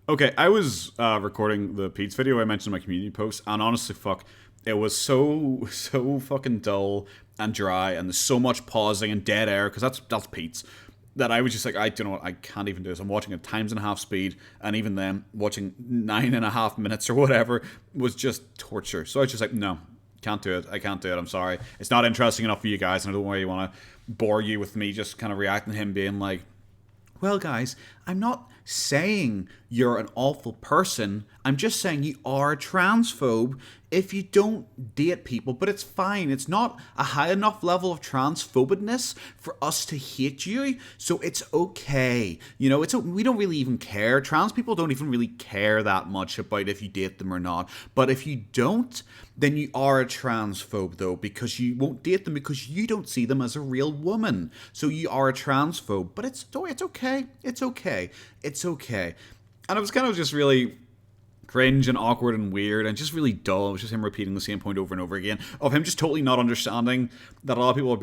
Okay, I was recording the Peetz video I mentioned in my community post, and honestly, fuck, it was so fucking dull and dry, and there's so much pausing and dead air because that's Peetz. That I was just like, I don't know what, I can't even do this. I'm watching at times and a half speed, and even then, watching 9.5 minutes or whatever was just torture. So I was just like, no, can't do it. I can't do it. I'm sorry. It's not interesting enough for you guys, and I don't really want to bore you with me just kind of reacting to him being like, well, guys, I'm not saying you're an awful person. I'm just saying you are a transphobe if you don't date people. But it's fine. It's not a high enough level of transphobedness for us to hate you. So it's okay. You know, we don't really even care. Trans people don't even really care that much about if you date them or not. But if you don't, then you are a transphobe, though, because you won't date them because you don't see them as a real woman. So you are a transphobe. But it's okay. It's okay. It's okay. And it was kind of just really cringe and awkward and weird and just really dull. It was just him repeating the same point over and over again, of him just totally not understanding that a lot of people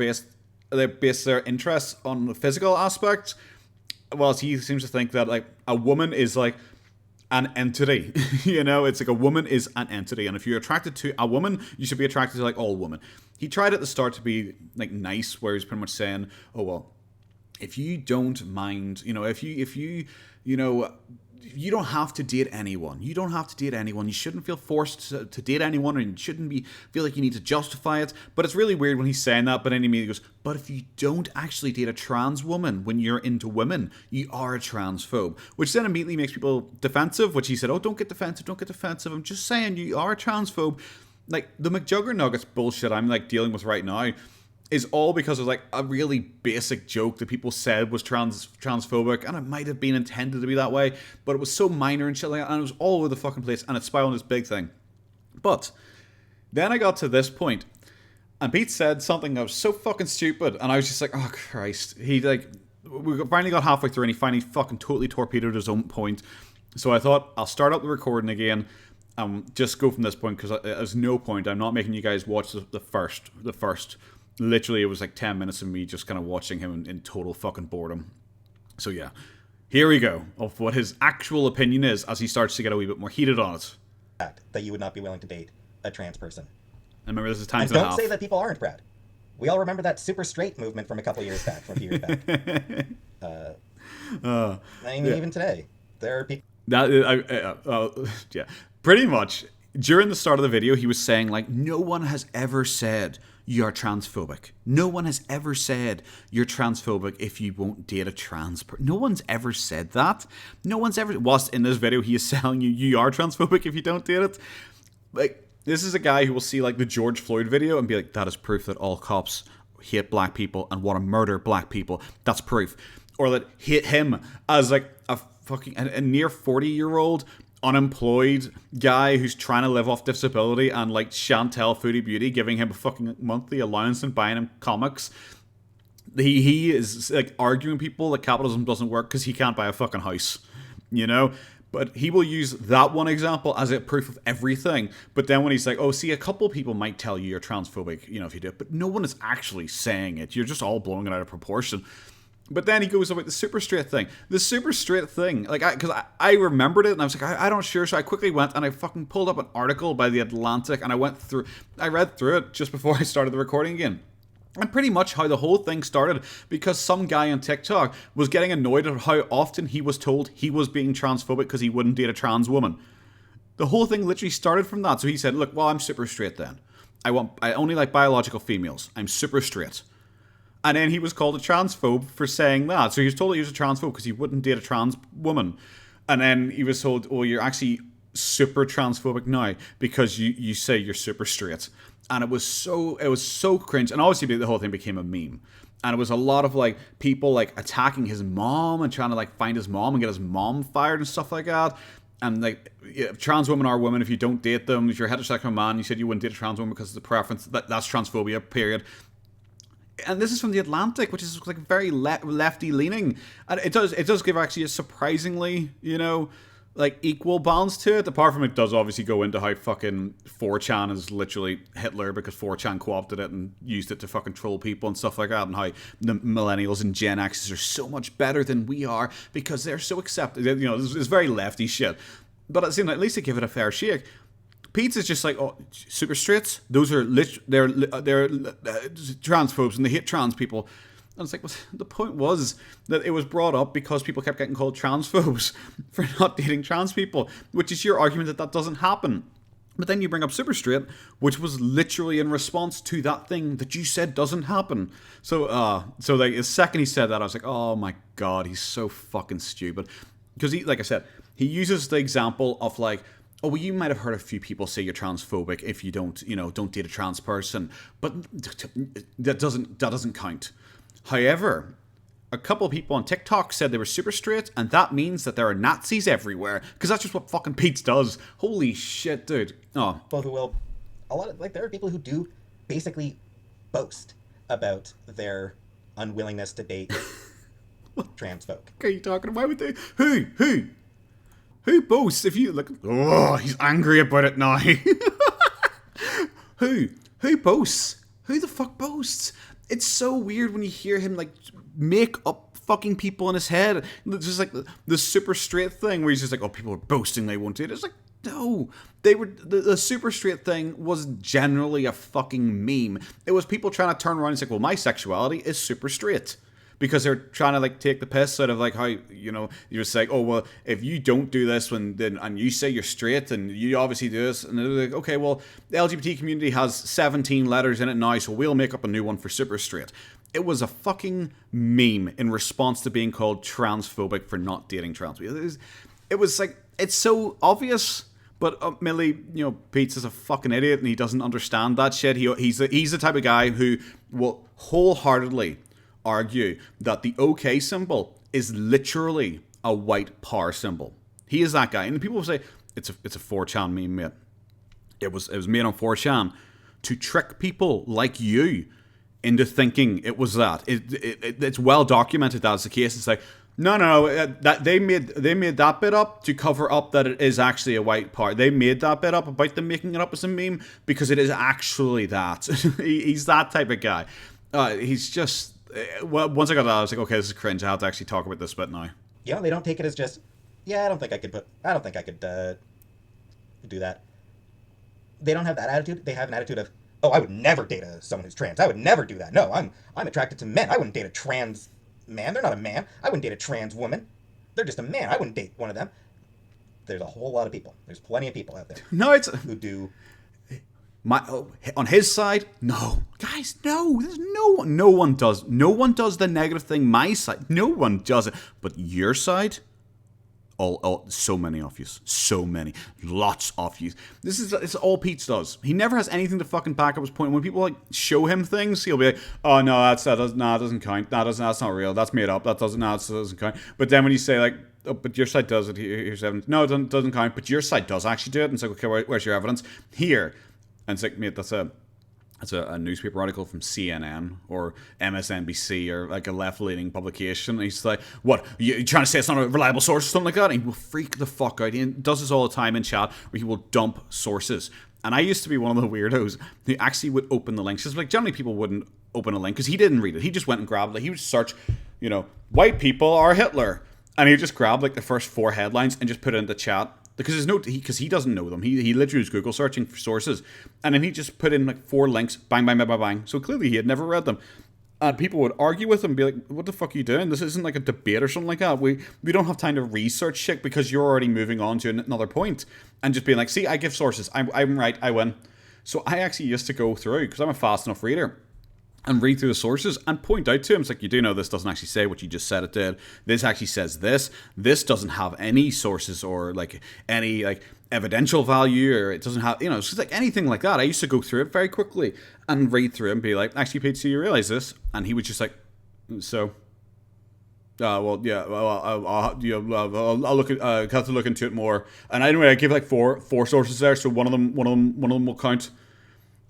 they base their interests on the physical aspect, whilst he seems to think that like a woman is like an entity. You know, it's like a woman is an entity, and if you're attracted to a woman, you should be attracted to like all women. He tried at the start to be like nice, where he's pretty much saying, oh well, if you don't mind, you know, if you you know, you don't have to date anyone. You don't have to date anyone. You shouldn't feel forced to date anyone, and you shouldn't feel like you need to justify it. But it's really weird when he's saying that, but then he immediately goes, but if you don't actually date a trans woman when you're into women, you are a transphobe. Which then immediately makes people defensive, which he said, oh, don't get defensive, don't get defensive. I'm just saying you are a transphobe. Like, the McJuggernuggets bullshit I'm, like, dealing with right now is all because of like a really basic joke that people said was transphobic, and it might have been intended to be that way, but it was so minor and shit like that, and it was all over the fucking place, and it spiraled into this big thing. But then I got to this point, and Pete said something that was so fucking stupid, and I was just like, oh Christ. He like, we finally got halfway through, and he finally fucking totally torpedoed his own point. So I thought I'll start up the recording again. Just go from this point, because there's no point. I'm not making you guys watch the first. Literally, it was like 10 minutes of me just kind of watching him in total fucking boredom. So yeah, here we go, of what his actual opinion is as he starts to get a wee bit more heated on it. That you would not be willing to date a trans person. And remember, this is times and a half. And don't say that people aren't, Brad. We all remember that super straight movement from a couple years back, from a few years back. I mean, even today, there are people... Yeah, pretty much. During the start of the video, he was saying, like, no one has ever said you're transphobic. No one has ever said you're transphobic if you won't date a trans person. No one's ever said that. No one's ever... Whilst in this video, he is telling you are transphobic if you don't date it. Like, this is a guy who will see, like, the George Floyd video and be like, that is proof that all cops hate black people and want to murder black people. That's proof. Or that hate him as, like, a near 40-year-old unemployed guy who's trying to live off disability, and like Chantel Foodie Beauty giving him a fucking monthly allowance and buying him comics. He is like arguing people that capitalism doesn't work because he can't buy a fucking house, you know? But he will use that one example as a proof of everything. But then when he's like, oh, see, a couple people might tell you you're transphobic, you know, if you do it, but no one is actually saying it. You're just all blowing it out of proportion. But then he goes about the super straight thing. The super straight thing, like, because I remembered it, and I was like, I don't sure. So I quickly went and I fucking pulled up an article by The Atlantic, and I read through it just before I started the recording again. And pretty much how the whole thing started, because some guy on TikTok was getting annoyed at how often he was told he was being transphobic because he wouldn't date a trans woman. The whole thing literally started from that. So he said, look, well, I'm super straight then. I only like biological females. I'm super straight. And then he was called a transphobe for saying that. So he was told he was a transphobe because he wouldn't date a trans woman. And then he was told, oh, you're actually super transphobic now because you say you're super straight. And it was so cringe. And obviously the whole thing became a meme. And it was a lot of like people like attacking his mom and trying to like find his mom and get his mom fired and stuff like that. And like, trans women are women if you don't date them. If you're a heterosexual man, you said you wouldn't date a trans woman because of the preference. That's transphobia, period. And this is from The Atlantic, which is like very lefty leaning, and it does give actually a surprisingly, you know, like equal balance to it. Apart from it does obviously go into how fucking 4chan is literally Hitler because 4chan co-opted it and used it to fucking troll people and stuff like that, and how the millennials and Gen X's are so much better than we are because they're so accepted. You know, it's very lefty shit. But it seems like at least they give it a fair shake. Peetz is just like, oh, super straights. Those are they're transphobes and they hate trans people. And it's like, well, the point was that it was brought up because people kept getting called transphobes for not dating trans people, which is your argument that that doesn't happen. But then you bring up super straight, which was literally in response to that thing that you said doesn't happen. So like the second he said that, I was like, oh my god, he's so fucking stupid. Because he, like I said, he uses the example of like, oh, well, you might have heard a few people say you're transphobic if you don't date a trans person, but that doesn't count. However, a couple of people on TikTok said they were super straight, and that means that there are Nazis everywhere, because that's just what fucking Peetz does. Holy shit, dude. Oh. People who will, there are people who do basically boast about their unwillingness to date trans folk. What are you talking about? Why would they? Who boasts? If you look, oh, he's angry about it now. Who boasts? Who the fuck boasts? It's so weird when you hear him like make up fucking people in his head. It's just like the super straight thing where he's just like, oh, people are boasting they won't do it. It's like, no, they were the super straight thing was generally a fucking meme. It was people trying to turn around and say, well, my sexuality is super straight. Because they're trying to like take the piss out of like how, you know, you're just like, oh, well, if you don't do this and you say you're straight and you obviously do this, and they're like, okay, well, the LGBT community has 17 letters in it now, so we'll make up a new one for super straight. It was a fucking meme in response to being called transphobic for not dating trans people. It was like, it's so obvious. But Millie, you know, Peetz is a fucking idiot and he doesn't understand that shit. He's the type of guy who will wholeheartedly argue that the OK symbol is literally a white power symbol. He is that guy. And people will say, it's a 4chan meme, mate. It was made on 4chan to trick people like you into thinking it was that. It's well documented that it's the case. It's like, no, that they made that bit up to cover up that it is actually a white power. They made that bit up about them making it up as a meme because it is actually that. He's that type of guy. He's just... Well, once I got that, I was like, okay, this is cringe. I have to actually talk about this bit now. Yeah, they don't take it as just, yeah, I don't think I could do that. They don't have that attitude. They have an attitude of, oh, I would never date someone who's trans. I would never do that. No, I'm attracted to men. I wouldn't date a trans man. They're not a man. I wouldn't date a trans woman. They're just a man. I wouldn't date one of them. There's a whole lot of people. There's plenty of people out there. No, who do. On his side, no, guys, no. There's no one does the negative thing. My side, no one does it. But your side, all so many of you, lots of you. It's all Peetz does. He never has anything to fucking back up his point. When people like show him things, he'll be like, oh no, it doesn't count. That's not real. That's made up. That doesn't count. But then when you say like, oh, but your side does it. Here's evidence. No, it doesn't count. But your side does actually do it. And it's like, okay, where's your evidence? Here. And it's like, mate, that's a newspaper article from CNN or MSNBC or like a left-leaning publication. And he's like, what, you trying to say it's not a reliable source or something like that? And he will freak the fuck out. He does this all the time in chat where he will dump sources. And I used to be one of the weirdos who actually would open the links. Because like generally people wouldn't open a link because he didn't read it. He just went and grabbed it. He would search, you know, white people are Hitler. And he would just grab like the first 4 headlines and just put it into chat. Because he doesn't know them. He literally was Google searching for sources. And then he just put in like 4 links, bang, bang, bang, bang, bang. So clearly he had never read them. And people would argue with him and be like, what the fuck are you doing? This isn't like a debate or something like that. We don't have time to research shit because you're already moving on to another point. And just being like, see, I give sources. I'm right. I win. So I actually used to go through, because I'm a fast enough reader, and read through the sources and point out to him, it's like, you do know this doesn't actually say what you just said it did. This actually says this. This doesn't have any sources or like any like evidential value, or it doesn't have, you know, it's just like anything like that. I used to go through it very quickly and read through it and be like, actually, Peetz, do you realize this? And he was just like, so, well, yeah, well, I'll look at, have to look into it more. And anyway, I gave like four sources there, so one of them will count.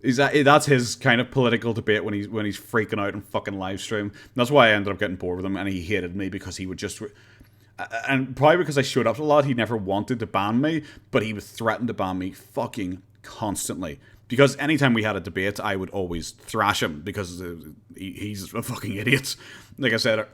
That's his kind of political debate when he's freaking out and fucking live stream. That's why I ended up getting bored with him, and he hated me because he would just. And probably because I showed up a lot, he never wanted to ban me, but he would threaten to ban me fucking constantly. Because anytime we had a debate, I would always thrash him because he's a fucking idiot. Like I said,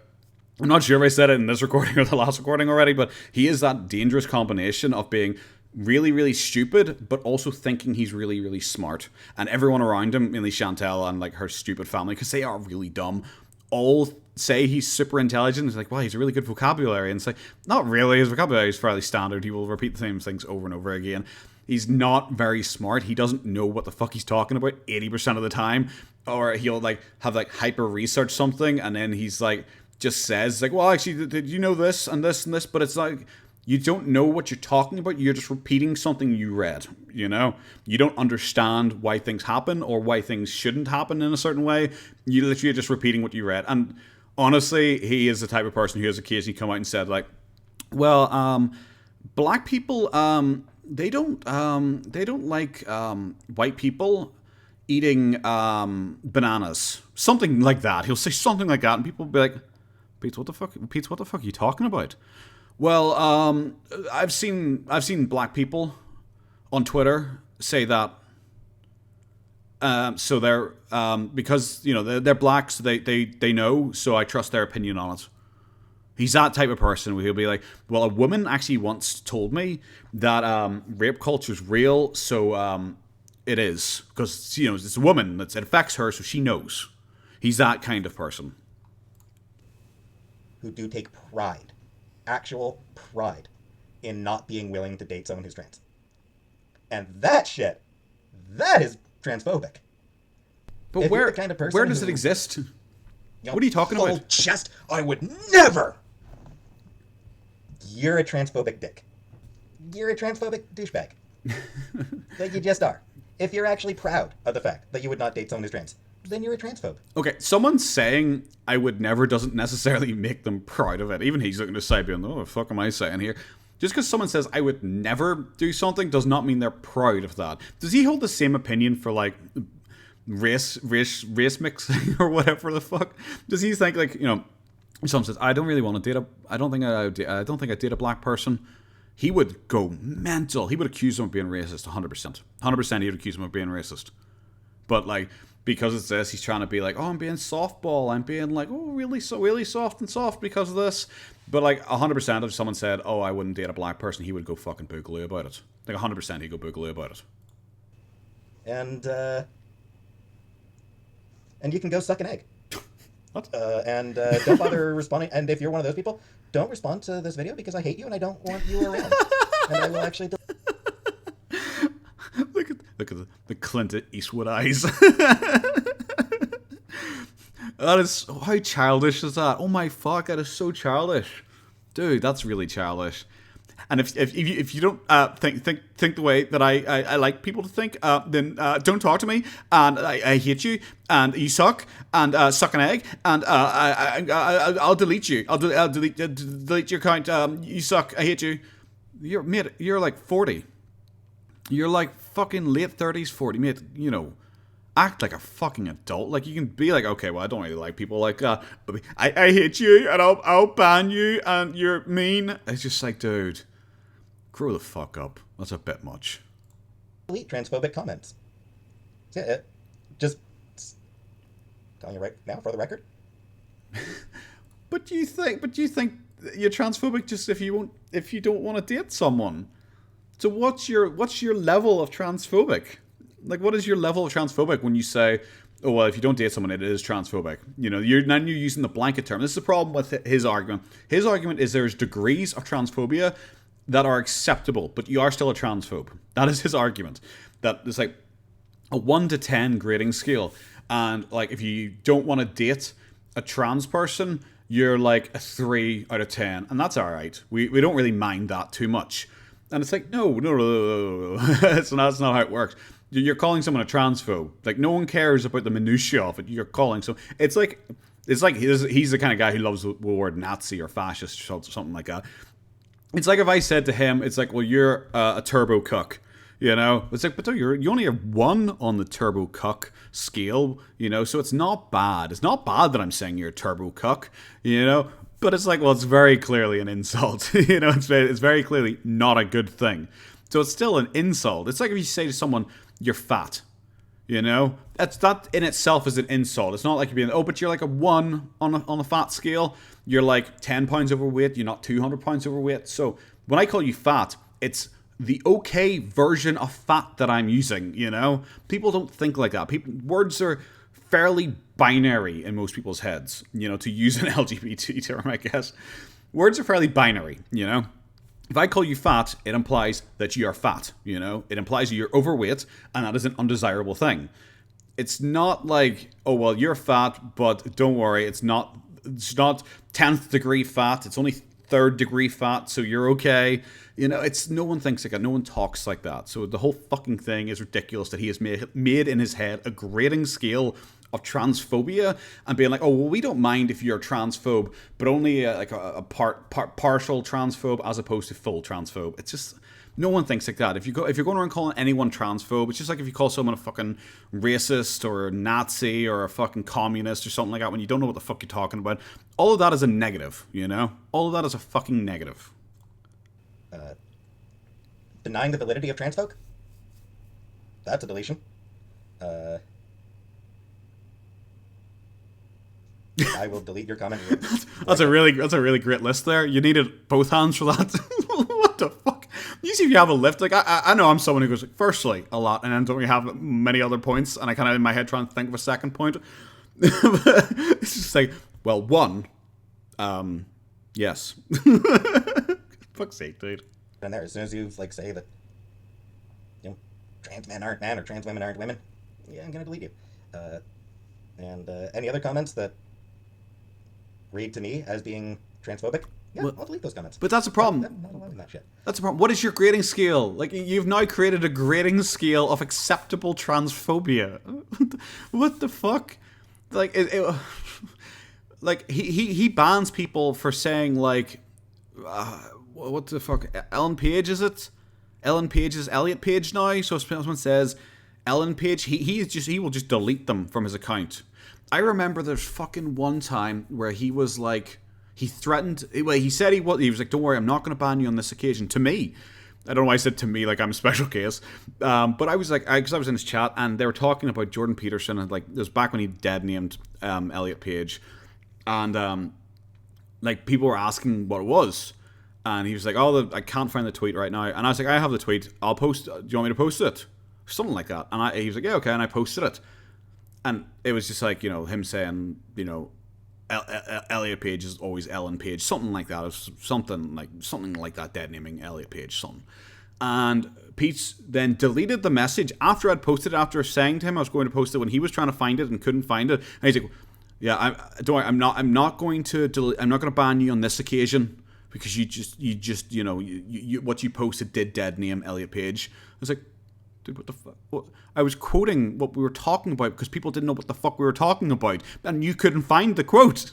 I'm not sure if I said it in this recording or the last recording already, but he is that dangerous combination of being really, really stupid, but also thinking he's really, really smart. And everyone around him, mainly Chantel and like her stupid family, because they are really dumb, all say he's super intelligent. It's like, well, he's a really good vocabulary. And it's like, not really. His vocabulary is fairly standard. He will repeat the same things over and over again. He's not very smart. He doesn't know what the fuck he's talking about 80% of the time. Or he'll like have like hyper research something, and then he's like, just says like, well, actually, did you know this and this and this? But it's like, you don't know what you're talking about. You're just repeating something you read, you know? You don't understand why things happen or why things shouldn't happen in a certain way. You literally are just repeating what you read. And honestly, he is the type of person who has occasionally come out and said like, well, black people, they don't like white people eating bananas. Something like that. He'll say something like that, and people will be like, Peetz, what the fuck? Peetz, what the fuck are you talking about? Well, I've seen black people on Twitter say that. So they're because you know they're black, so they know. So I trust their opinion on it. He's that type of person where he'll be like, well, a woman actually once told me that rape culture is real, so it is because you know it's a woman that it affects her, so she knows. He's that kind of person. Who do take pride, actual pride, in not being willing to date someone who's trans. And that shit, that is transphobic. But if where, kind of where does it exist? You know, what are you talking full about? Chest, I would never. You're a transphobic dick. You're a transphobic douchebag. Like you just are. If you're actually proud of the fact that you would not date someone who's trans, then you're a transphobe. Okay, someone saying I would never doesn't necessarily make them proud of it. Even he's looking to side being, oh, what the fuck am I saying here? Just because someone says I would never do something does not mean they're proud of that. Does he hold the same opinion for like race mixing or whatever the fuck? Does he think like, you know, someone says I don't really want to date I don't think I date a black person. He would go mental. He would accuse him of being racist 100%. 100% he would accuse him of being racist. But like, because it's this, he's trying to be like, oh, I'm being softball. I'm being like, oh, really soft and soft because of this. But like 100% if someone said, oh, I wouldn't date a black person, he would go fucking boogaloo about it. Like 100% he'd go boogaloo about it. And you can go suck an egg. What? And don't bother responding. And if you're one of those people, don't respond to this video because I hate you and I don't want you around. And I will actually... Look at the Clint Eastwood eyes. That is, how childish is that? Oh my fuck, that is so childish, dude. That's really childish. And if you don't think the way that I like people to think, then don't talk to me, and I hate you, and you suck, and suck an egg, and I'll delete you. I'll delete your account. You suck. I hate you. You're like 40. You're like fucking late 30s, 40, mate. You know, act like a fucking adult. Like, you can be like, okay, well, I don't really like people like that, but I hate you, and I'll ban you, and you're mean. It's just like, dude, grow the fuck up. That's a bit much. Delete transphobic comments. Yeah, just telling you right now for the record. But do you think you're transphobic just if you don't want to date someone? So what's your level of transphobic? Like, what is your level of transphobic when you say, oh, well, if you don't date someone, it is transphobic? You know, you're using the blanket term. This is the problem with his argument. His argument is there's degrees of transphobia that are acceptable, but you are still a transphobe. That is his argument. That it's like a 1 to 10 grading scale. And like, if you don't want to date a trans person, you're like a 3 out of 10. And that's all right. We don't really mind that too much. And it's like, no. That's not how it works. You're calling someone a transphobe. Like, no one cares about the minutiae of it. You're calling so. It's like he's the kind of guy who loves the word Nazi or fascist or something like that. It's like if I said to him, it's like, well, you're a turbo cuck. You know, it's like, but you only have 1 on the turbo cuck scale. You know, so it's not bad. It's not bad that I'm saying you're a turbo cuck. You know, But it's like, well, it's very clearly an insult. It's very clearly not a good thing. So it's still an insult. It's like if you say to someone, you're fat. That in itself is an insult. It's not like you're being, oh, but you're like a 1 on the fat scale. You're like 10 pounds overweight. You're not 200 pounds overweight. So when I call you fat, it's the okay version of fat that I'm using, People don't think like that. Words are fairly binary in most people's heads, to use an LGBT term, I guess. Words are fairly binary, If I call you fat, it implies that you are fat, It implies you're overweight, and that is an undesirable thing. It's not like, oh, well, you're fat, but don't worry, it's not 10th degree fat, it's only 3rd degree fat, so you're okay. No one thinks like that. No one talks like that. So the whole fucking thing is ridiculous that he has made in his head a grading scale of transphobia and being like, oh, well, we don't mind if you're a transphobe, but only like a partial transphobe as opposed to full transphobe. It's just, no one thinks like that. If you're going around calling anyone transphobe, it's just like if you call someone a fucking racist or a Nazi or a fucking communist or something like that when you don't know what the fuck you're talking about. All of that is a negative, All of that is a fucking negative. Denying the validity of trans folk? That's a deletion. I will delete your comment. That's a really great list there. You needed both hands for that. What the fuck? Usually if you have a list, like I know I'm someone who goes, firstly, a lot, and then don't really have many other points, and I kind of in my head trying to think of a second point. It's just like, well, 1, yes. Fuck's sake, dude. And there, as soon as you say that, trans men aren't men or trans women aren't women, yeah, I'm gonna delete you. And any other comments that read to me as being transphobic, yeah, I'll delete those comments. But that's a problem. I'm not allowing that shit. That's a problem. What is your grading scale? Like, you've now created a grading scale of acceptable transphobia. What the fuck? Like, like he bans people for saying like, what the fuck? Ellen Page, is it? Ellen Page is Elliot Page now. So if someone says Ellen Page, he will just delete them from his account. I remember there's fucking one time where he was like, he threatened, well, he said he was like, don't worry, I'm not going to ban you on this occasion. To me, I don't know why I said to me like I'm a special case, but I was like, because I was in his chat and they were talking about Jordan Peterson, and like it was back when he dead named Elliot Page, and like people were asking what it was, and he was like, oh, I can't find the tweet right now, and I was like, I have the tweet, I'll post. Do you want me to post it? Something like that, and he was like, yeah, okay, and I posted it. And it was just like, him saying, Elliot Page is always Ellen Page, something like that. It was something like that, dead naming Elliot Page, something. And Peetz then deleted the message after I'd posted it, after saying to him I was going to post it when he was trying to find it and couldn't find it. And he's like, yeah, I'm not going to ban you on this occasion because what you posted did dead name Elliot Page. I was like, dude, what the fuck? What? I was quoting what we were talking about because people didn't know what the fuck we were talking about, and you couldn't find the quote.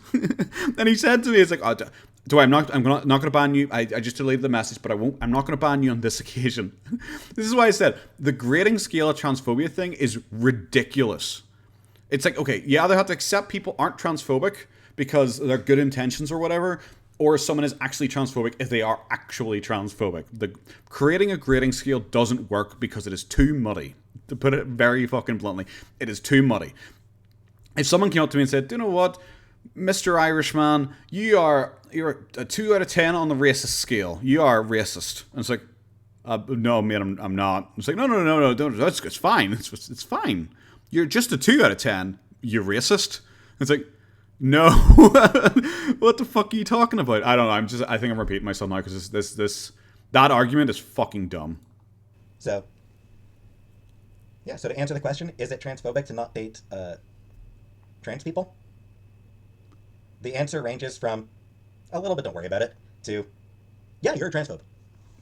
And he said to me, "It's like, I'm not going to ban you. I just deleted the message, but I'm not going to ban you on this occasion." This is why I said the grading scale of transphobia thing is ridiculous. It's like, okay, you either have to accept people aren't transphobic because they're good intentions or whatever, or someone is actually transphobic if they are actually transphobic. Creating a grading scale doesn't work because it is too muddy. To put it very fucking bluntly, it is too muddy. If someone came up to me and said, do you know what, Mr. Irishman, you're a 2 out of 10 on the racist scale. You are racist. And it's like, no, man, I'm not. It's like, no, don't. It's fine. It's fine. You're just a 2 out of 10. You're racist. It's like, no. What the fuck are you talking about? I don't know. I think I'm repeating myself now because that argument is fucking dumb. So to answer the question, is it transphobic to not date trans people? The answer ranges from a little bit, don't worry about it, to, yeah, you're a transphobe.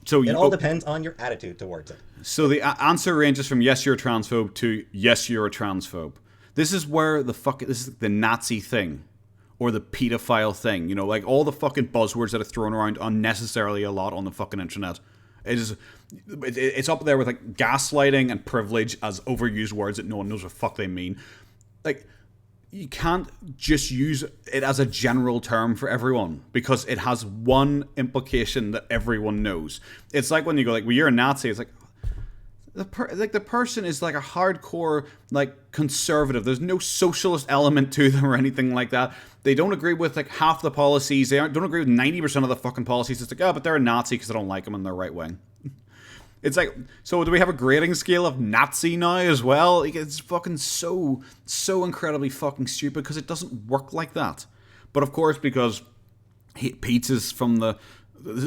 So it all depends on your attitude towards it. So the answer ranges from yes, you're a transphobe to yes, you're a transphobe. This is where this is the Nazi thing, or the pedophile thing. Like all the fucking buzzwords that are thrown around unnecessarily a lot on the fucking internet. It's up there with like gaslighting and privilege as overused words that no one knows what the fuck they mean. Like, you can't just use it as a general term for everyone because it has one implication that everyone knows. It's like when you go like, well, you're a Nazi. It's like the person is like a hardcore like conservative. There's no socialist element to them or anything like that. They don't agree with like half the policies. They don't agree with 90% of the fucking policies. It's like, oh, but they're a Nazi because I don't like them and they're right wing. It's like, so do we have a grading scale of Nazi now as well? Like, it's fucking so incredibly fucking stupid because it doesn't work like that. But of course, because Peetz is from the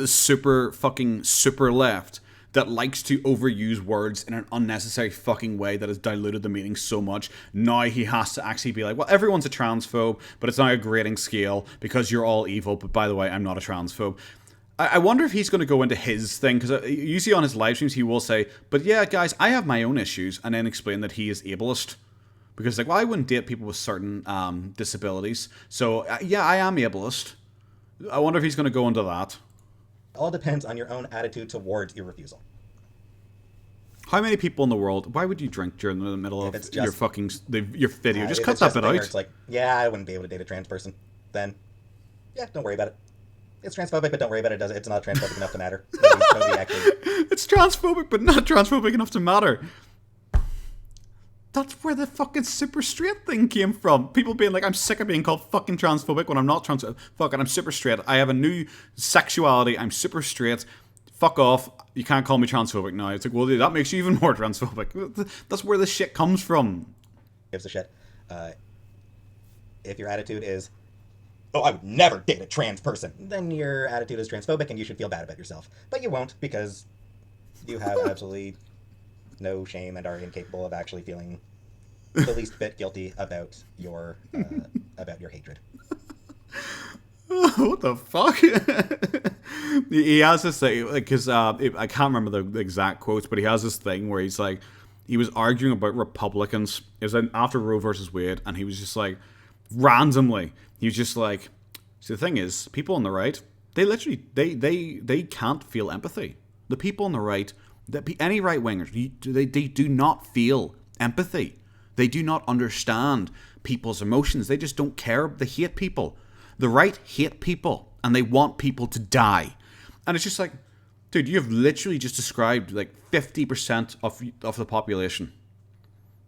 super left that likes to overuse words in an unnecessary fucking way that has diluted the meaning so much, now he has to actually be like, well, everyone's a transphobe, but it's now a grading scale because you're all evil, but by the way, I'm not a transphobe. I wonder if he's going to go into his thing, because usually on his live streams he will say, but yeah, guys, I have my own issues, and then explain that he is ableist. Because like, well, I wouldn't date people with certain disabilities, so yeah, I am ableist. I wonder if he's going to go into that. All depends on your own attitude towards your refusal. How many people in the world, why would you drink during the middle of your fucking, your video? Just cut that bit out. It's like, yeah, I wouldn't be able to date a trans person. Then, yeah, don't worry about it. It's transphobic, but don't worry about it. It's not transphobic enough to matter. It's transphobic, but not transphobic enough to matter. That's where the fucking super straight thing came from. People being like, I'm sick of being called fucking transphobic when I'm not transphobic. Fuck it, I'm super straight. I have a new sexuality. I'm super straight. Fuck off. You can't call me transphobic now. It's like, well, dude, that makes you even more transphobic. That's where this shit comes from. Gives a shit. If your attitude is, oh, I would never date a trans person, then your attitude is transphobic and you should feel bad about yourself. But you won't, because you have absolutely no shame and are incapable of actually feeling the least bit guilty about your hatred. What the fuck? He has this thing, because I can't remember the exact quotes, but he has this thing where he's like, he was arguing about Republicans. It was after Roe versus Wade, and he was just like, randomly, he was just like, so the thing is, people on the right, they literally, they can't feel empathy. The people on the right, any right-wingers, they do not feel empathy. They do not understand people's emotions. They just don't care. They hate people. The right hate people, and they want people to die. And it's just like, dude, you have literally just described like 50% of the population.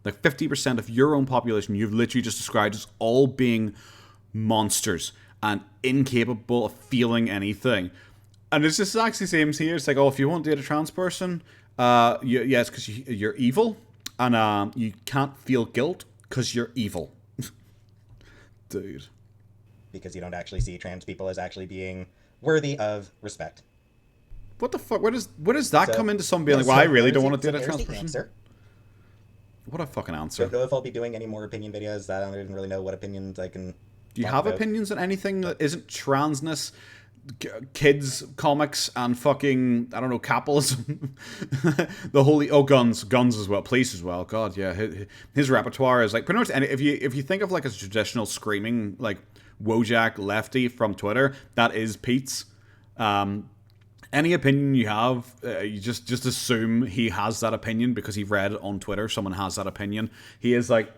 Like 50% of your own population, you've literally just described as all being monsters and incapable of feeling anything. And it's just actually the same here. It's like, oh, if you won't date a trans person, it's because you're evil, and you can't feel guilt because you're evil. Dude. Because you don't actually see trans people as actually being worthy of respect. What the fuck? Where does that come into someone being like, well, I really don't want to date a trans person? Answer. What a fucking answer. Don't know if I'll be doing any more opinion videos. I don't even really know what opinions I can. Do you have opinions on anything that isn't transness, kids, comics, and fucking, I don't know, capitalism? The holy, guns as well, police as well. God, yeah, his repertoire is like pretty much. And if you think of like a traditional screaming like Wojak lefty from Twitter, that is Peetz. Any opinion you have, you just assume he has that opinion because he read on Twitter someone has that opinion. He is like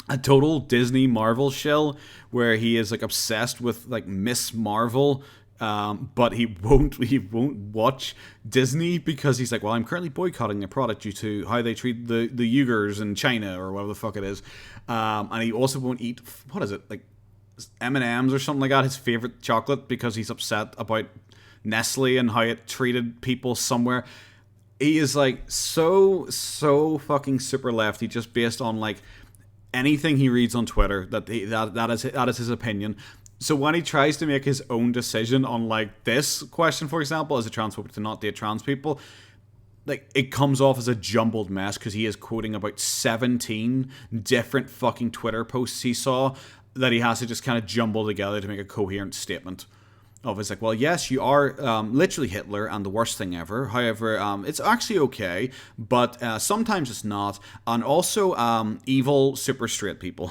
a total Disney Marvel shill where he is like obsessed with like Miss Marvel, but he won't watch Disney because he's like, well, I'm currently boycotting their product due to how they treat the Uyghurs in China or whatever the fuck it is, and he also won't eat, what is it, like M&M's or something like that, his favorite chocolate, because he's upset about Nestle and how it treated people somewhere. He is like so fucking super lefty just based on like anything he reads on Twitter that is his opinion. So when he tries to make his own decision on like this question, for example, as a transphobe to not date trans people, like it comes off as a jumbled mess because he is quoting about 17 different fucking Twitter posts he saw that he has to just kind of jumble together to make a coherent statement. Of it's like, well, yes, you are literally Hitler and the worst thing ever. However, it's actually okay, but sometimes it's not. And also evil, super straight people.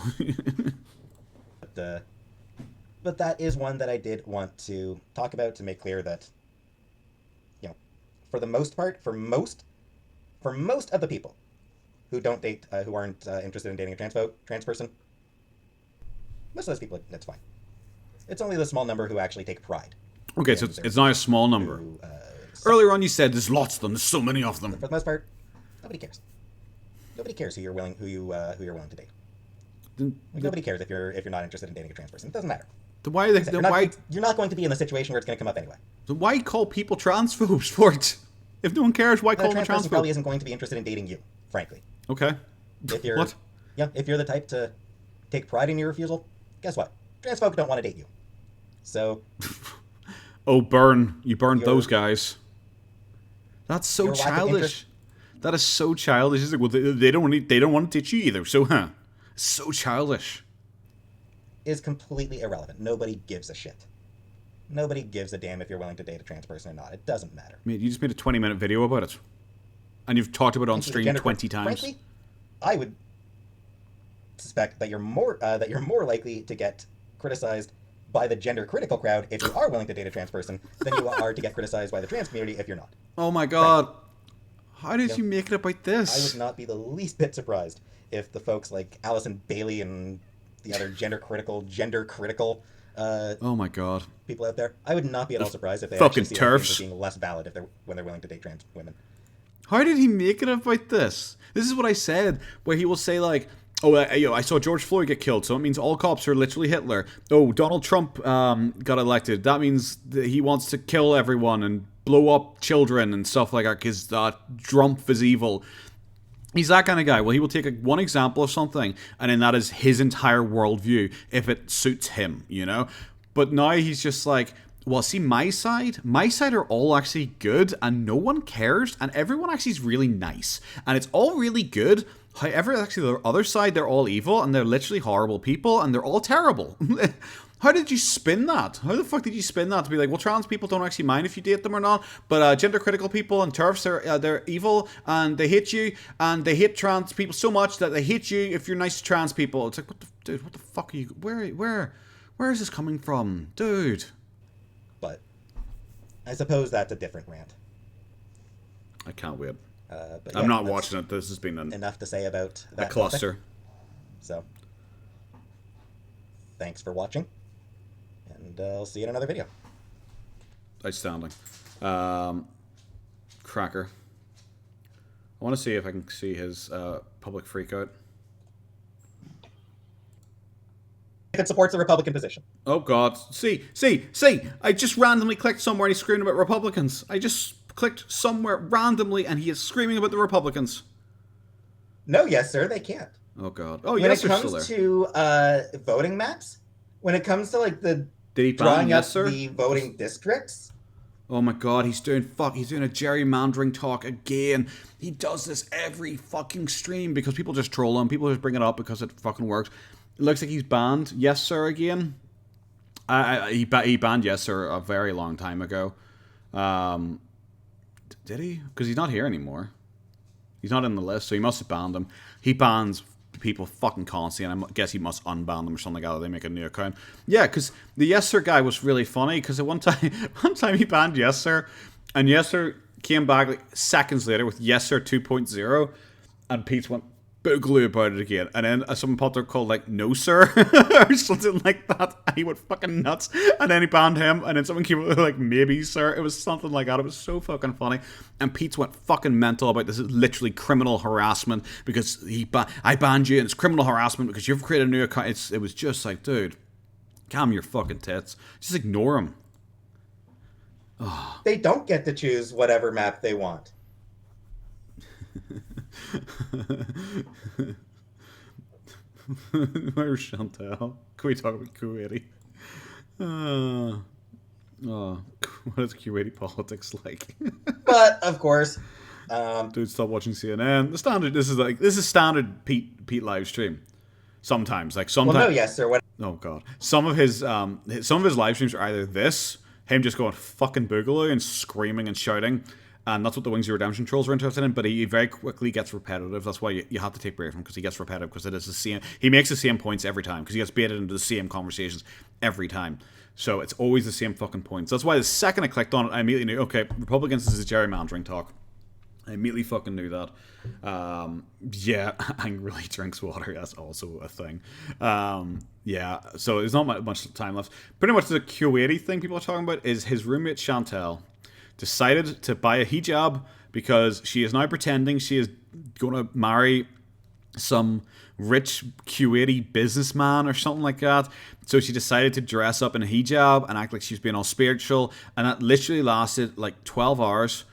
But that is one that I did want to talk about to make clear that, you know, for the most part, for most of the people who don't date, who aren't interested in dating a trans person, Most of those people, that's fine. It's only the small number who actually take pride. Okay, so it's not a small number. Who, Earlier on, you said there's lots of them. There's so many of them. For the most part, nobody cares. Nobody cares who you're willing to date. Nobody cares if you're not interested in dating a trans person. It doesn't matter. Then why are they? You're not going to be in the situation where it's going to come up anyway. Then why call people transphobes for it? If no one cares, why call them a trans person transphobe? probably isn't going to be interested in dating you, frankly. Okay. If you're, What? Yeah, if you're the type to take pride in your refusal, guess what? Trans folk don't want to date you. So. Oh, burn! You burned those guys. That's so your lack of childish. interest- That is so childish. It's like, well, they don't want to teach you either. So, so childish. Is completely irrelevant. Nobody gives a shit. Nobody gives a damn if you're willing to date a trans person or not. It doesn't matter. I mean, you just made a 20-minute video about it, and you've talked about it on stream 20 times. Frankly, I would suspect that you're more likely to get criticized by the gender critical crowd if you are willing to date a trans person than you are to get criticized by the trans community if you're not. Oh my god. How did you make it about this? I would not be the least bit surprised if the folks like Allison Bailey and the other gender critical oh my god. people out there, I would not be at all surprised if they fucking actually see turfs. things as being less valid when they're willing to date trans women. How did he make it about this? This is what I said, where he will say like, oh, I saw George Floyd get killed, so it means all cops are literally Hitler. Oh, Donald Trump got elected. That means that he wants to kill everyone and blow up children and stuff like that because Trump is evil. He's that kind of guy. Well, he will take one example of something, and then that is his entire worldview if it suits him, you know? But now he's just like, well, see, my side are all actually good, and no one cares, and everyone actually is really nice, and it's all really good. However, actually, the other side, they're all evil, and they're literally horrible people, and they're all terrible. How did you spin that? How the fuck did you spin that to be like, well, trans people don't actually mind if you date them or not, but gender critical people and TERFs, they're evil, and they hate you, and they hate trans people so much that they hate you if you're nice to trans people. It's like, dude, what the fuck are you, where is this coming from? Dude. But I suppose that's a different rant. I can't wait. But I'm not watching it. This has been enough to say about that a cluster. Topic. So, thanks for watching, and I'll see you in another video. Outstanding. Cracker. I want to see if I can see his public freakout. If it supports the Republican position. Oh God! See! I just randomly clicked somewhere and he's screaming about Republicans. I just clicked somewhere randomly and he is screaming about the Republicans. No, yes, sir, they can't. Oh God! Oh, when yes, it comes to voting maps, when it comes to like the did he ban drawing up yes, sir? the voting districts. Oh my God! He's doing a gerrymandering talk again. He does this every fucking stream because people just troll him. People just bring it up because it fucking works. It looks like he's banned yes, sir again. He banned yes, sir a very long time ago. Did he? Because he's not here anymore. He's not in the list, so he must have banned him. He bans people fucking constantly, and I guess he must unban them or something like that. They make a new account. Yeah, because the yes sir guy was really funny. Because at one time he banned yes sir, and yes sir came back like seconds later with yes sir 2.0, and Peetz went boogaloo about it again, and then someone popped up called like no sir or something like that, and he went fucking nuts, and then he banned him, and then someone came up with like maybe sir. It was something like that. It was so fucking funny, and Peetz went fucking mental about this is literally criminal harassment because I banned you and it's criminal harassment because you've created a new account. It was just like, dude, calm your fucking tits, just ignore him. They don't get to choose whatever map they want. Where's Chantel? Can we talk about Kuwaiti? What is Kuwaiti politics like? But of course, dude, stop watching CNN. This is standard Pete live stream. Sometimes. Well, no, yes, sir. Oh God, some of his live streams are either this, him just going fucking boogaloo and screaming and shouting. And that's what the Wings of Redemption trolls are interested in, but he very quickly gets repetitive. That's why you have to take a break from him, because he gets repetitive, because it is the same. He makes the same points every time, because he gets baited into the same conversations every time. So it's always the same fucking points. That's why the second I clicked on it, I immediately knew, okay, Republicans, this is a gerrymandering talk. I immediately fucking knew that. Yeah, angrily drinks water. That's also a thing. Yeah, so there's not much time left. Pretty much the Kuwaiti thing people are talking about is his roommate Chantel decided to buy a hijab because she is now pretending she is going to marry some rich Kuwaiti businessman or something like that. So she decided to dress up in a hijab and act like she was being all spiritual, and that literally lasted like 12 hours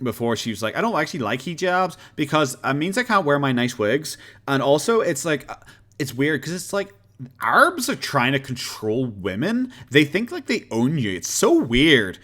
before she was like, I don't actually like hijabs because it means I can't wear my nice wigs. And also, it's like, it's weird because it's like Arabs are trying to control women. They think like they own you. It's so weird.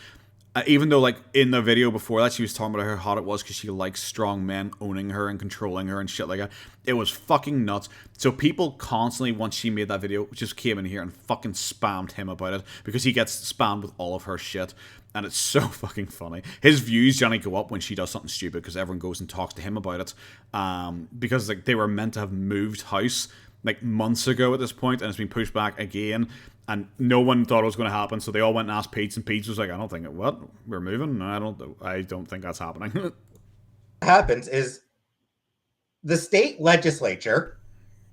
Even though, like, in the video before that, she was talking about how hot it was because she likes strong men owning her and controlling her and shit like that. It was fucking nuts. So people constantly, once she made that video, just came in here and fucking spammed him about it because he gets spammed with all of her shit. And it's so fucking funny. His views generally go up when she does something stupid because everyone goes and talks to him about it. Because, like, they were meant to have moved house, like, months ago at this point, and it's been pushed back again. And no one thought it was going to happen, so they all went and asked Peetz, and Peetz was like, "I don't think it. What? We're moving? No, I don't think that's happening." What happens is the state legislature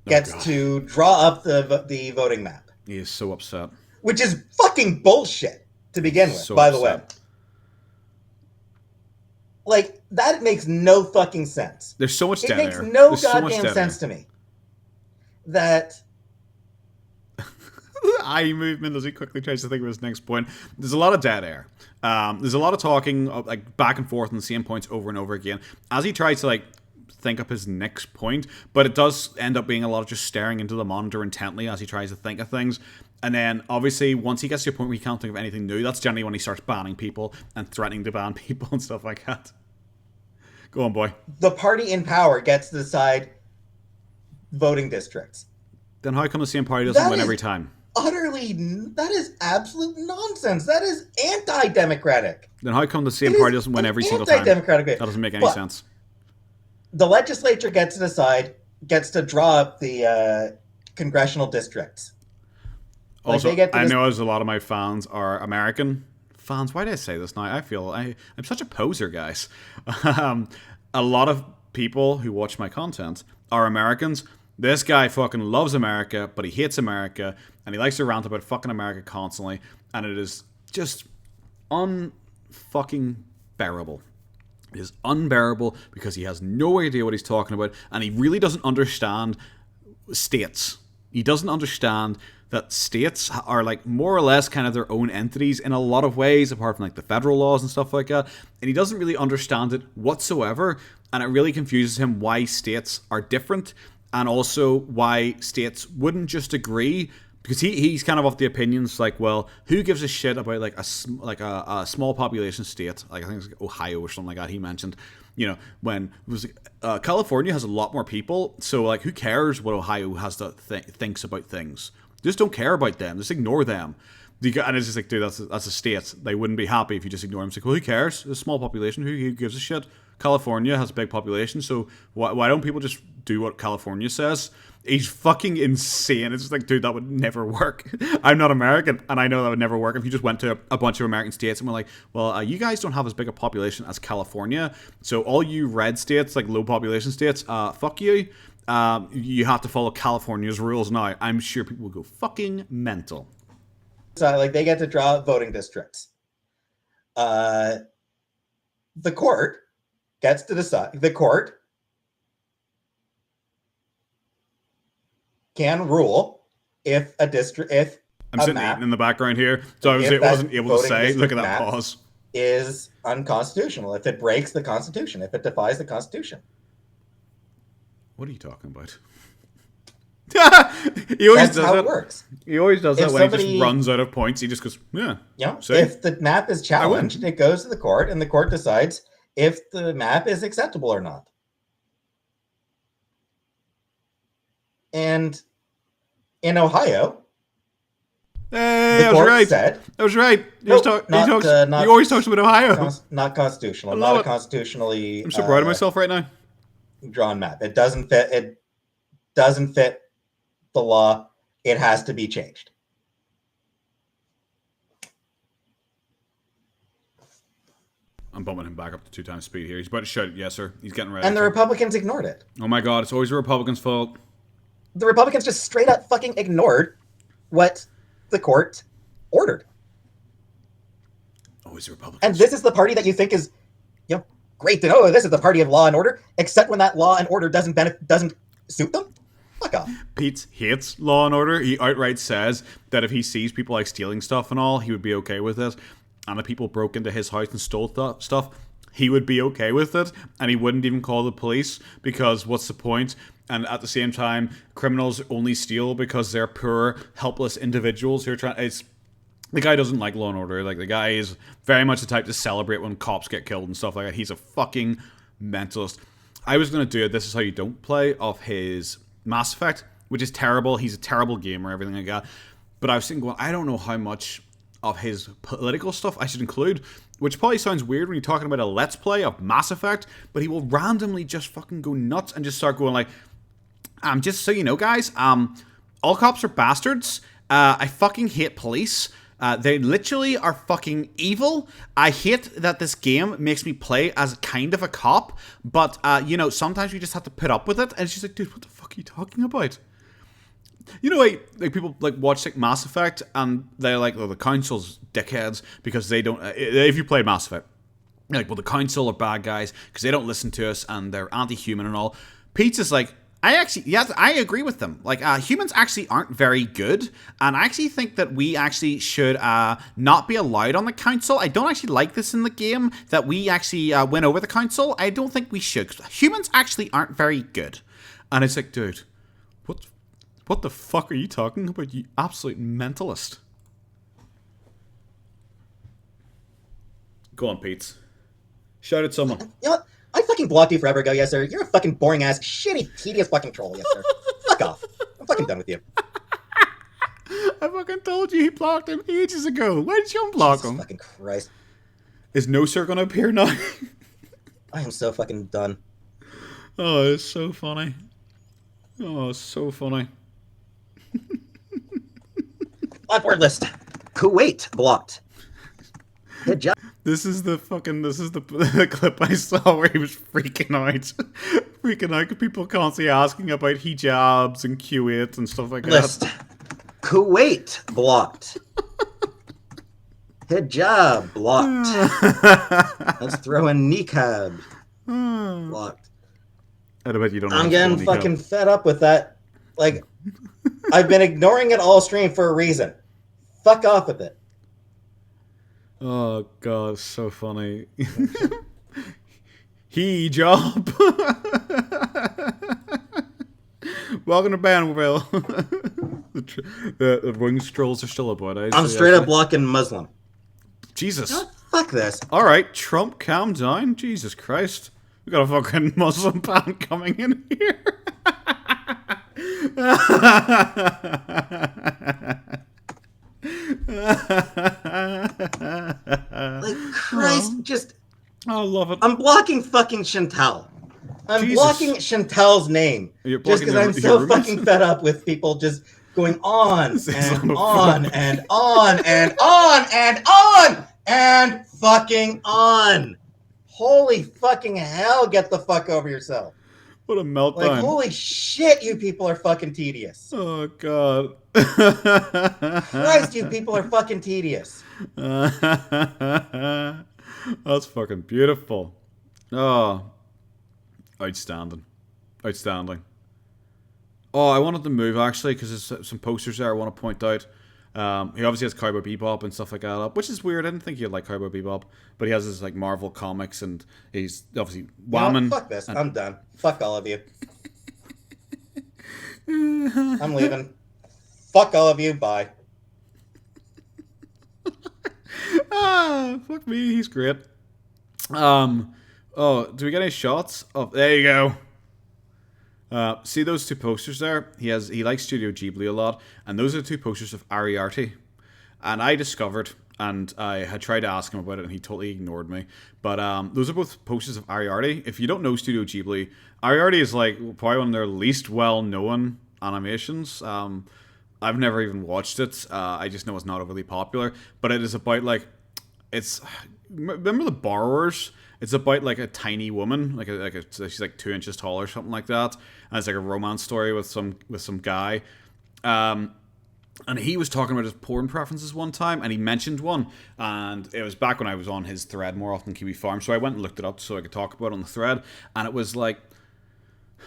gets to draw up the voting map. He is so upset. Which is fucking bullshit to begin with, so by the way. Like, that makes no fucking sense. There's so much dead air. It makes no goddamn sense to me that eye movement as he quickly tries to think of his next point. There's a lot of dead air. There's a lot of talking, like, back and forth on the same points over and over again as he tries to, like, think up his next point, but it does end up being a lot of just staring into the monitor intently as he tries to think of things. And then, obviously, once he gets to a point where he can't think of anything new, that's generally when he starts banning people and threatening to ban people and stuff like that. Go on, boy. The party in power gets to decide voting districts. Then how come the same party doesn't win every time? That is absolute nonsense. That is anti-democratic. Then how come the same party doesn't win every single time? That doesn't make any sense. The legislature gets to decide, gets to draw up the congressional districts. Also, I know as a lot of my fans are American fans. Why did I say this now? I feel I'm such a poser, guys. A lot of people who watch my content are Americans. This guy fucking loves America, but he hates America, and he likes to rant about fucking America constantly, and it is just unfucking bearable. It is unbearable because he has no idea what he's talking about, and he really doesn't understand states. He doesn't understand that states are, like, more or less kind of their own entities in a lot of ways, apart from, like, the federal laws and stuff like that, and he doesn't really understand it whatsoever, and it really confuses him why states are different, and also why states wouldn't just agree, because he's kind of the opinions like, well, who gives a shit about like a small population state, like I think it's like Ohio or something like that. He mentioned, you know, when it was California has a lot more people, so like who cares what Ohio has to thinks about things? Just don't care about them. Just ignore them. And it's just like, dude, that's a state. They wouldn't be happy if you just ignore them. It's like, well, who cares? It's a small population. Who gives a shit? California has a big population, so why don't people just do what California says? He's fucking insane. It's just like, dude, that would never work. I'm not American, and I know that would never work if you just went to a bunch of American states and were like, well, you guys don't have as big a population as California, so all you red states, like low population states, fuck you. You have to follow California's rules now. I'm sure people will go fucking mental. So, like, they get to draw voting districts. The court gets to decide. The court can rule if a district, if I'm sitting eating in the background here, so I wasn't able to say. Look at that pause. Is unconstitutional if it breaks the Constitution, if it defies the Constitution. What are you talking about? He always That's how it works. He always does that when he just runs out of points. He just goes, yeah. You know, if the map is challenged, it goes to the court, and the court decides if the map is acceptable or not. And in Ohio, hey, I was right. I was right. He always talks about Ohio. Not constitutional. Not a constitutionally. I'm so proud of myself right now. Drawn map. It doesn't fit. It doesn't fit the law. It has to be changed. I'm bumping him back up to 2 times speed here. He's about to shout, yes, sir. He's getting ready. And the Republicans ignored it. Oh my god, it's always the Republicans' fault. The Republicans just straight up fucking ignored what the court ordered. Always the Republicans. And this is the party that you think is, great to know this is the party of law and order, except when that law and order doesn't suit them? Fuck off. Peetz hates law and order. He outright says that if he sees people like stealing stuff and all, he would be okay with it. And if people broke into his house and stole stuff, he would be okay with it. And he wouldn't even call the police because what's the point? And at the same time, criminals only steal because they're poor, helpless individuals who are trying... The guy doesn't like law and order. Like, the guy is very much the type to celebrate when cops get killed and stuff like that. He's a fucking mentalist. I was going to do it. This is how you don't play of his Mass Effect, which is terrible. He's a terrible gamer, everything like that. But I was thinking, well, I don't know how much of his political stuff I should include, which probably sounds weird when you're talking about a Let's Play of Mass Effect, but he will randomly just fucking go nuts and just start going like, just so you know, guys, all cops are bastards. I fucking hate police. They literally are fucking evil. I hate that this game makes me play as kind of a cop, but, sometimes you just have to put up with it. And she's like, dude, what the fuck are you talking about? Like people like watch like Mass Effect and they're like, oh, the council's dickheads because they don't, if you play Mass Effect, you're like, well, the council are bad guys because they don't listen to us and they're anti-human and all. Peetz is like, I agree with them. Like, humans actually aren't very good, and I actually think that we actually should not be allowed on the council. I don't actually like this in the game, that we actually win over the council. I don't think we should. Humans actually aren't very good. And it's like, dude, what the fuck are you talking about, you absolute mentalist? Go on, Peetz. Shout at someone. You know what? I fucking blocked you forever ago, yes sir. You're a fucking boring ass, shitty, tedious fucking troll, yes sir. Fuck off. I'm fucking done with you. I fucking told you he blocked him ages ago. Why did you unblock him? Fucking Christ. Is No Sir gonna appear now? I am so fucking done. Oh, it's so funny. Oh, it's so funny. Blackboard list. Kuwait blocked. Good job. This is the clip I saw where he was freaking out. Freaking out because people constantly asking about hijabs and Kuwait and stuff like list. that. Kuwait blocked. Hijab blocked. Let's throw in niqab. Blocked. I bet you don't know. I'm getting fucking fed up with that. Like, I've been ignoring it all stream for a reason. Fuck off with it. Oh god, so funny. Hijab. Welcome to Banwell. the wings trolls are still about. I'm straight up blocking Muslim. Jesus. Oh, fuck this. Alright, Trump, calm down. Jesus Christ. We got a fucking Muslim ban coming in here. Like, Christ, just... I love it. I'm blocking fucking Chantel. I'm Jesus. blocking Chantel's name. Just because I'm so fucking fed up with people just going on and on and on and on and on and fucking on. Holy fucking hell, get the fuck over yourself. What a meltdown. Like, holy shit, you people are fucking tedious. Oh, God. Christ, you people are fucking tedious. That's fucking beautiful. Oh. Outstanding. Outstanding. Oh, I wanted to move, actually, because there's some posters there I want to point out. He obviously has Cowboy Bebop and stuff like that up, which is weird. I didn't think he'd like Cowboy Bebop, but he has his like Marvel comics, and he's obviously whamming. Fuck this. I'm done. Fuck all of you. I'm leaving. Fuck all of you. Bye. Fuck me. He's great. Oh, do we get any shots? Oh, there you go. See those two posters there? He likes Studio Ghibli a lot, and those are the two posters of Ariarte. And I discovered, and I had tried to ask him about it, and he totally ignored me. But those are both posters of Ariarte. If you don't know Studio Ghibli, Ariarte is like probably one of their least well-known animations. I've never even watched it. I just know it's not overly popular, but it is about like it's remember The Borrowers? It's about like a tiny woman, she's like 2 inches tall or something like that, and it's like a romance story with some guy. And he was talking about his porn preferences one time, and he mentioned one, and it was back when I was on his thread more often, Kiwi Farm, so I went and looked it up so I could talk about it on the thread, and it was like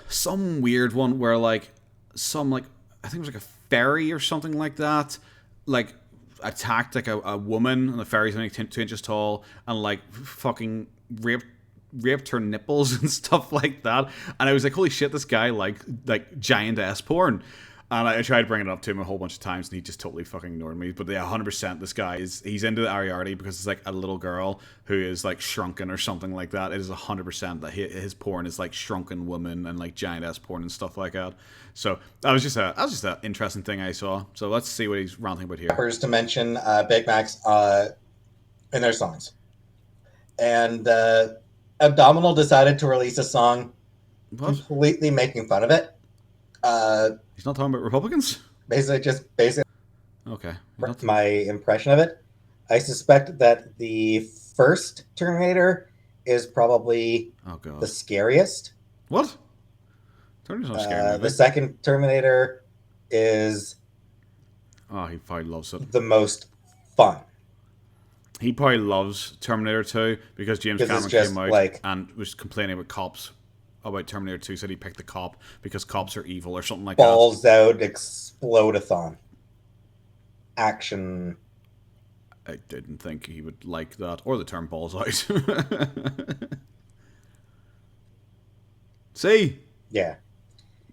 some weird one where like some like I think it was like a fairy or something like that, like attacked like a woman, and the fairy's only 2 inches tall, and like fucking raped her nipples and stuff like that. And I was like, holy shit, this guy like giant ass porn. And I tried bringing it up to him a whole bunch of times, and he just totally fucking ignored me. But yeah, 100%, this guy he's into the Ariarty because it's like a little girl who is like shrunken or something like that. It is 100% that his porn is like shrunken woman and like giant ass porn and stuff like that. So that was just an interesting thing I saw. So let's see what he's ranting about here. Rappers to mention Big Macs in their songs, and Abdominal decided to release a song completely making fun of it. He's not talking about Republicans? Basically. Okay. My impression of it, I suspect that the first Terminator is probably the scariest. What? Terminator's not scary. The second Terminator is... Oh, he probably loves it. The most fun. He probably loves Terminator 2 because James Cameron came out and was complaining about cops. About Terminator 2, said he picked the cop because cops are evil or something like balls that. Balls out, explode-a-thon. Action. I didn't think he would like that. Or the term balls out. See? Yeah.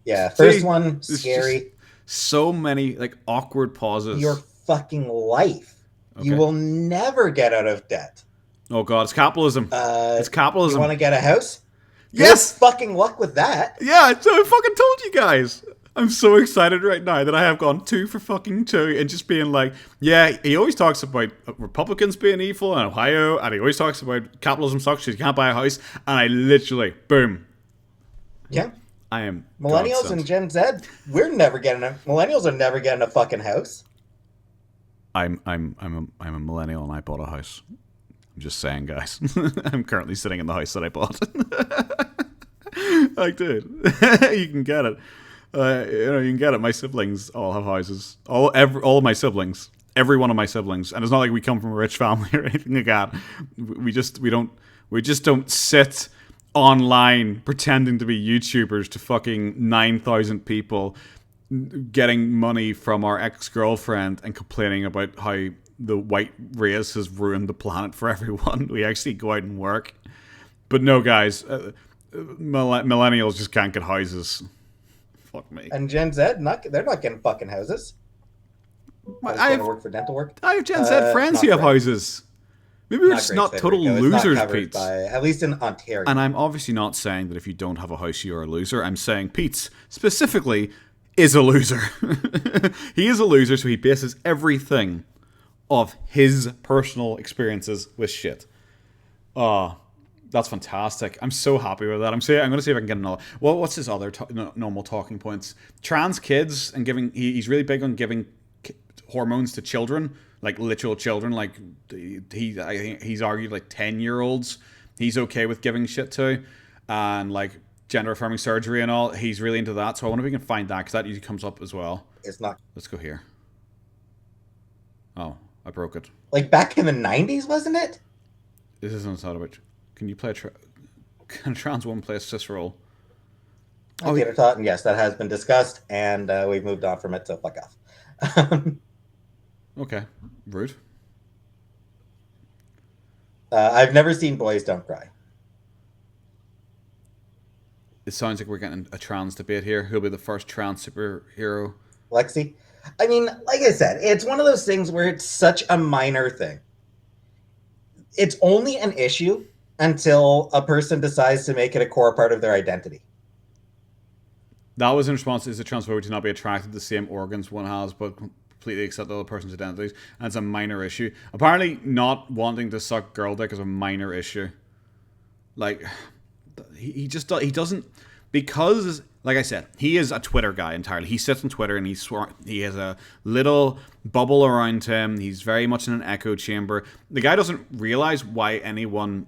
Yeah, first one, scary. So many, like, awkward pauses. Your fucking life. Okay. You will never get out of debt. Oh, God, it's capitalism. It's capitalism. You want to get a house? Yes! Good fucking luck with that. Yeah, so I fucking told you guys. I'm so excited right now that I have gone 2 for fucking 2 and just being like, yeah, he always talks about Republicans being evil in Ohio, and he always talks about capitalism sucks, so you can't buy a house, and I literally, boom. Yeah. I am Millennials and Gen Z, millennials are never getting a fucking house. I'm a millennial and I bought a house. I'm just saying, guys. I'm currently sitting in the house that I bought. Like, dude, you can get it. You can get it. My siblings all have houses. All of my siblings. Every one of my siblings. And it's not like we come from a rich family or anything like that. We just don't sit online pretending to be YouTubers to fucking 9,000 people getting money from our ex-girlfriend and complaining about how the white race has ruined the planet for everyone. We actually go out and work. But no, guys, millennials just can't get houses. Fuck me. And Gen Z, they're not getting fucking houses. I work for dental work. I have Gen Z friends who have houses. Maybe we're just not total losers, Peetz. At least in Ontario. And I'm obviously not saying that if you don't have a house, you're a loser. I'm saying Peetz, specifically, is a loser. He is a loser, so he bases everything of his personal experiences with shit. That's fantastic. I'm so happy with that. I'm going to see if I can get another. Well, what's his other normal talking points? Trans kids and giving. He's really big on giving hormones to children, like literal children. Like he's argued like 10-year-olds. He's okay with giving shit to, and like gender affirming surgery and all. He's really into that. So I wonder if we can find that because that usually comes up as well. It's not. Let's go here. Oh. I broke it. Like back in the 90s, wasn't it? This isn't about. Can you play can a trans woman play a cis role? Theater taught, and yes, that has been discussed, and we've moved on from it, so fuck off. Okay. Rude. I've never seen Boys Don't Cry. It sounds like we're getting a trans debate here. Who'll be the first trans superhero? Lexi? I mean, like I said, it's one of those things where it's such a minor thing. It's only an issue until a person decides to make it a core part of their identity. That was in response to, is a transphobe to not be attracted to the same organs one has, but completely accept the other person's identities, and it's a minor issue. Apparently, not wanting to suck girl dick is a minor issue. Like, he doesn't. because, like I said, he is a Twitter guy entirely. He sits on Twitter and he has a little bubble around him. He's very much in an echo chamber. The guy doesn't realize why anyone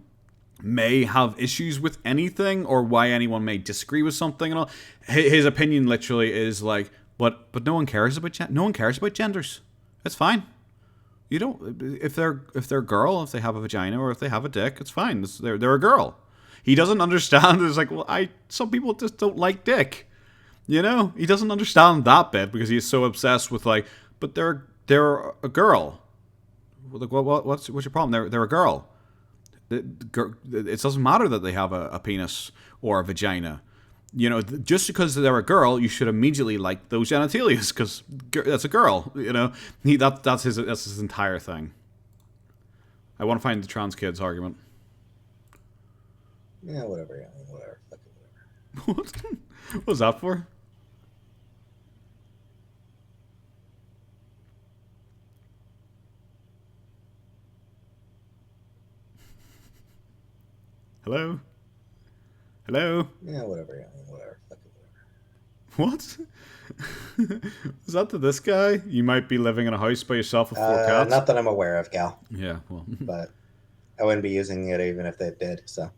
may have issues with anything or why anyone may disagree with something and all. His opinion literally is like, but no one cares about genders. It's fine. You don't, if they're a girl, if they have a vagina or if they have a dick, it's fine. They're a girl. He doesn't understand. It's like, well, some people just don't like dick. You know, he doesn't understand that bit because he's so obsessed with like, but they're a girl. Like, what's your problem? They're a girl. It doesn't matter that they have a penis or a vagina. You know, just because they're a girl, you should immediately like those genitalias because that's a girl. You know, that's his entire thing. I want to find the trans kids argument. Yeah, whatever. Yeah, whatever. Fucking whatever. What was that for? Hello? Hello? Yeah, whatever. Yeah, whatever. Fucking whatever. What? Was that to this guy? You might be living in a house by yourself with 4 cats? Not that I'm aware of, Gal. Yeah, well. But I wouldn't be using it even if they did, so.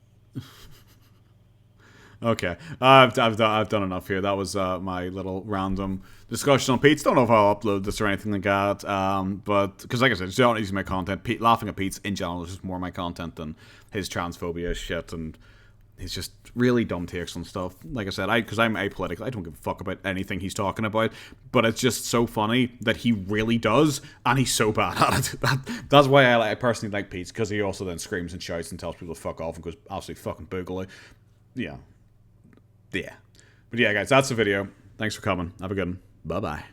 Okay, I've done enough here. That was my little random discussion on Peetz. Don't know if I'll upload this or anything like that, but because like I said, it's not easy my content. Laughing at Peetz in general is just more my content than his transphobia shit, and he's just really dumb takes on stuff. Like I said, because I'm apolitical, I don't give a fuck about anything he's talking about, but it's just so funny that he really does, and he's so bad at it. That's why I personally like Peetz, because he also then screams and shouts and tells people to fuck off and goes absolutely fucking boogly. Yeah. But yeah, guys, that's the video. Thanks for coming. Have a good one. Bye-bye.